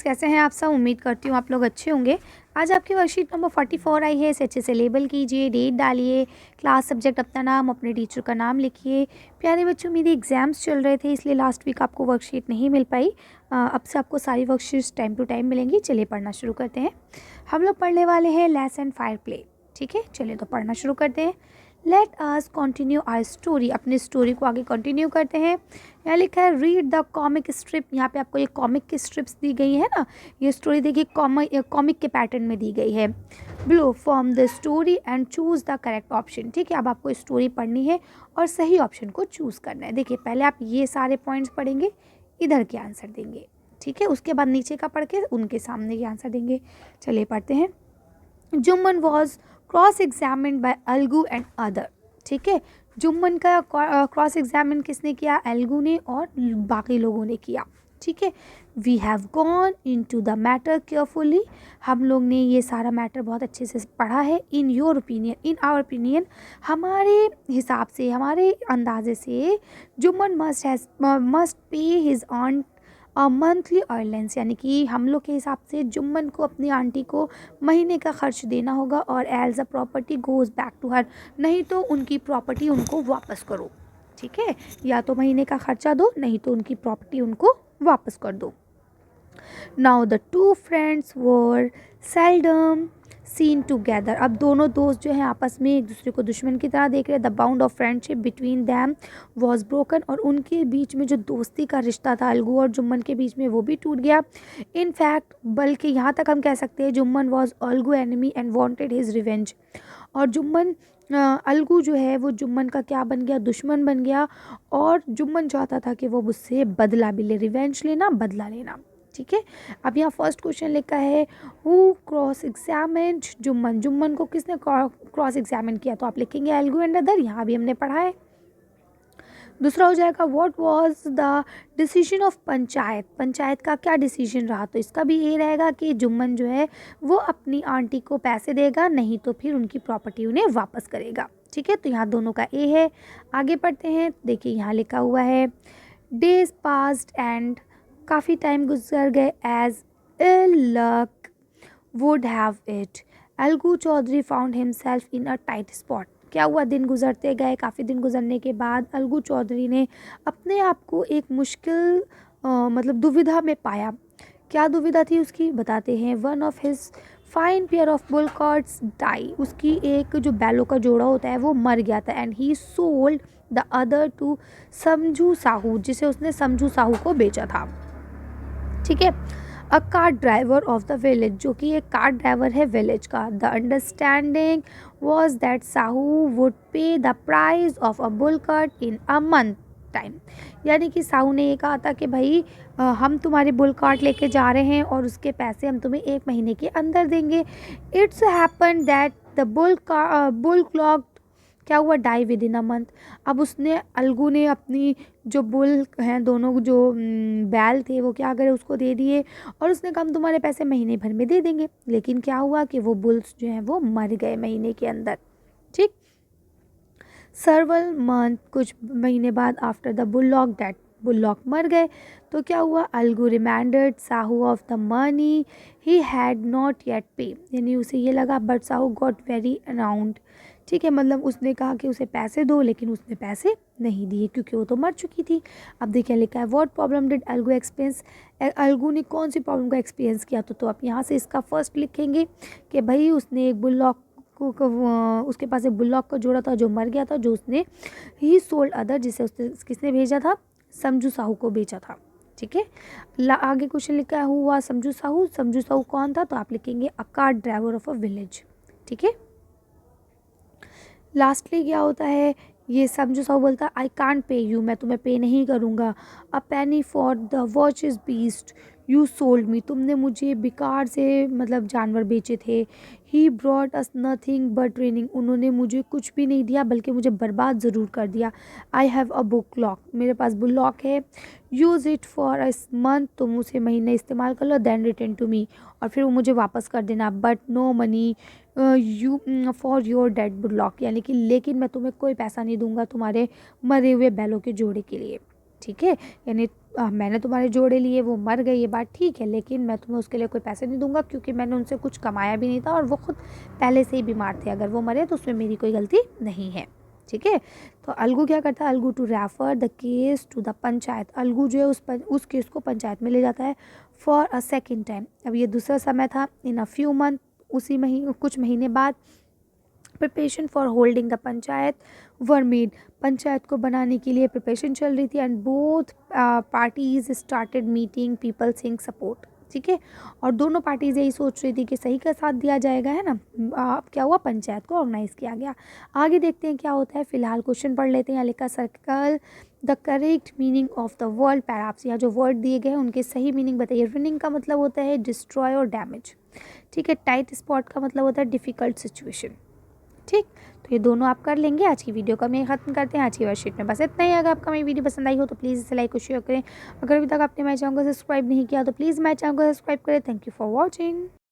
Friends, कैसे हैं आप सब। उम्मीद करती हूँ आप लोग अच्छे होंगे। आज आपकी वर्कशीट नंबर 44 आई है। इसे अच्छे से लेबल कीजिए, डेट डालिए, क्लास सब्जेक्ट अपना नाम, अपने टीचर का नाम लिखिए। प्यारे बच्चों, मेरी एग्जाम्स चल रहे थे इसलिए लास्ट वीक आपको वर्कशीट नहीं मिल पाई। अब से आपको सारी वर्कशीट्स टाइम टू टाइम मिलेंगी। चलिए पढ़ना शुरू करते हैं। हम लोग पढ़ने वाले हैं लेसन फायर प्ले। ठीक है, चलिए तो पढ़ना शुरू करते हैं। Let us continue our story. अपनी स्टोरी को आगे कंटिन्यू करते हैं। यहाँ लिखा है रीड द कॉमिक स्ट्रिप। यहाँ पे आपको ये कॉमिक की स्ट्रिप्स दी गई है ना। ये स्टोरी देखिए कॉमिक के पैटर्न में दी गई है। Blow from the story and choose the correct option. ठीक है, अब आपको स्टोरी पढ़नी है और सही ऑप्शन को चूज़ करना है। देखिए, पहले आप ये सारे पॉइंट्स पढ़ेंगे, इधर के आंसर देंगे। ठीक है, उसके बाद नीचे का पढ़ के उनके सामने के आंसर देंगे। चलिए पढ़ते हैं। Jumman was cross examined bye Algu and other. ठीक है, जुम्मन का क्रॉस एग्जामिन किसने किया? अलगू ने और बाकी लोगों ने किया। ठीक है, we have gone into the matter carefully. हम लोग ने ये सारा मैटर बहुत अच्छे से पढ़ा है। In your opinion, in our opinion, हमारे हिसाब से, हमारे अंदाजे से Jumman must pay his on monthly allowance, यानी कि हम लोग के हिसाब से जुम्मन को अपनी आंटी को महीने का खर्च देना होगा। और as a property goes back to her, नहीं तो उनकी प्रॉपर्टी उनको वापस करो। ठीक है, या तो महीने का खर्चा दो, नहीं तो उनकी प्रॉपर्टी उनको वापस कर दो। Now the two friends were seldom seen together. अब दोनों दोस्त जो हैं आपस में एक दूसरे को दुश्मन की तरह देख रहे हैं। The bound of friendship between them was broken. और उनके बीच में जो दोस्ती का रिश्ता था अलगू और जुम्मन के बीच में, वो भी टूट गया। इन फैक्ट, बल्कि यहाँ तक हम कह सकते हैं, Jumman was Algu enemy and wanted his revenge. और जुम्मन अलगू जो है वो जुम्मन का क्या बन गया? दुश्मन बन गया। और जुम्मन चाहता था कि वो मुझसे बदला भी ले, रिवेंज लेना, बदला लेना। ठीक है, अब यहाँ फर्स्ट क्वेश्चन लिखा है who cross examined Jumman. Jumman को किसने क्रॉस एग्जामिन किया? तो आप लिखेंगे अलगू एंड अदर। यहाँ भी हमने पढ़ा है। दूसरा हो जाएगा what was the decision of panchayat. Panchayat का क्या डिसीजन रहा? तो इसका भी ये रहेगा कि जुम्मन जो है वो अपनी आंटी को पैसे देगा, नहीं तो फिर उनकी प्रॉपर्टी उन्हें वापस करेगा। ठीक है, तो यहाँ दोनों का ए है। आगे पढ़ते हैं। देखिए, यहाँ लिखा हुआ है डेज पास्ड एंड, काफ़ी टाइम गुजर गए, as ill luck would have it Alagu Chaudhary found himself in a tight spot. क्या हुआ? दिन गुजरते गए। काफ़ी दिन गुजरने के बाद अलगू चौधरी ने अपने आप को एक मुश्किल मतलब दुविधा में पाया। क्या दुविधा थी उसकी? बताते हैं। One of his fine pair of bullocks die. उसकी एक जो बैलों का जोड़ा होता है वो मर गया था। And he sold the other to Samjhu Sahu, जिसे उसने समझू साहू को बेचा था। ठीक है, a car driver of the village, जो कि एक कार ड्राइवर है विलेज का। The understanding was that Sahu would pay the price of a bull cart in a month time. यानी कि साहू ने ये कहा था कि भाई हम तुम्हारे बुल कार्ट लेके जा रहे हैं और उसके पैसे हम तुम्हें 1 महीने के अंदर देंगे। It's happen that the bullock, क्या हुआ? Die within a month. अब उसने, अलगू ने अपनी जो बुल हैं, दोनों जो बैल थे, वो क्या करे? उसको दे दिए। और उसने कहा हम तुम्हारे पैसे महीने भर में दे देंगे। लेकिन क्या हुआ कि वो बुल्स जो हैं वो मर गए महीने के अंदर। ठीक, सर्वल मंथ, कुछ महीने बाद, after the bullock died, bullock मर गए। तो क्या हुआ? Algu reminded Sahu of the money he had not yet pay, यानी उसे ये लगा, but Sahu got very around. ठीक है, मतलब उसने कहा कि उसे पैसे दो, लेकिन उसने पैसे नहीं दिए क्योंकि वो तो मर चुकी थी। अब देखिए लिखा है what problem did Algu experience. Algu ने कौन सी प्रॉब्लम का एक्सपीरियंस किया? तो आप यहाँ से इसका फर्स्ट लिखेंगे कि भाई उसने एक बुलॉक को, उसके पास एक बुलॉक का जोड़ा था जो मर गया था, जो उसने ही सोल्ड अदर, जिसे उसने किसने भेजा था? समझू साहू को बेचा था। ठीक है, आगे क्वेश्चन लिखा है हुआ समझू साहू। समझू साहू कौन था? तो आप लिखेंगे अ car driver of a village. ठीक है, लास्टली क्या होता है? ये समझू साहू बोलता है आई कांट पे यू, मैं तुम्हें पे नहीं करूँगा। A penny for the watch is beast you sold me, तुमने मुझे बेकार से मतलब जानवर बेचे थे। He brought us nothing but training, उन्होंने मुझे कुछ भी नहीं दिया बल्कि मुझे बर्बाद ज़रूर कर दिया। I have a bullock, मेरे पास बुल लॉक है। Use it for a month, तुम उसे महीने इस्तेमाल कर लो, देन रिटर्न टू मी, और फिर वो मुझे वापस कर देना। But no money you for your dead bullock, यानी कि लेकिन मैं तुम्हें कोई पैसा नहीं दूंगा तुम्हारे मरे हुए बैलों के जोड़े के लिए। ठीक है, यानी मैंने तुम्हारे जोड़े लिए, वो मर गए, ये बात ठीक है, लेकिन मैं तुम्हें उसके लिए कोई पैसे नहीं दूंगा क्योंकि मैंने उनसे कुछ कमाया भी नहीं था और वो खुद पहले से ही बीमार थे। अगर वो मरे तो उसमें मेरी कोई गलती नहीं है। ठीक है। तो अलगू क्या करता है, Alagu to refer the case to the panchayat. Alagu जो है उस केस को पंचायत में ले जाता है फॉर अ सेकेंड टाइम। अब ये दूसरा समय था। इन अ फ्यू मंथ, उसी महीने, कुछ महीने बाद, preparation for holding the panchayat were made. Panchayat को बनाने के लिए प्रिपरेशन चल रही थी and both parties started meeting people seeking support. ठीक है। और दोनों पार्टीज यही सोच रही थी कि सही का साथ दिया जाएगा, है ना। अब क्या हुआ, पंचायत को ऑर्गेनाइज किया गया। आगे देखते हैं क्या होता है। फिलहाल क्वेश्चन पढ़ लेते हैं। यहाँ लिखा, circle the correct meaning of the word perhaps. यहाँ जो वर्ड दिए गए हैं उनके सही मीनिंग बताइए। रनिंग का मतलब होता है डिस्ट्रॉय और डैमेज। ठीक है। टाइट स्पॉट का मतलब होता है डिफ़िकल्ट सिचुएशन। ठीक। तो ये दोनों आप कर लेंगे। आज की वीडियो को हम यहीं ख़त्म करते हैं। आज की वर्कशीट में बस इतना ही। अगर आपका मेरी वीडियो पसंद आई हो तो प्लीज़ इसे लाइक और शेयर करें। अगर अभी तक आपने मेरे चैनल को सब्सक्राइब नहीं किया तो प्लीज़ मेरे चैनल को सब्सक्राइब करें। Thank you for watching.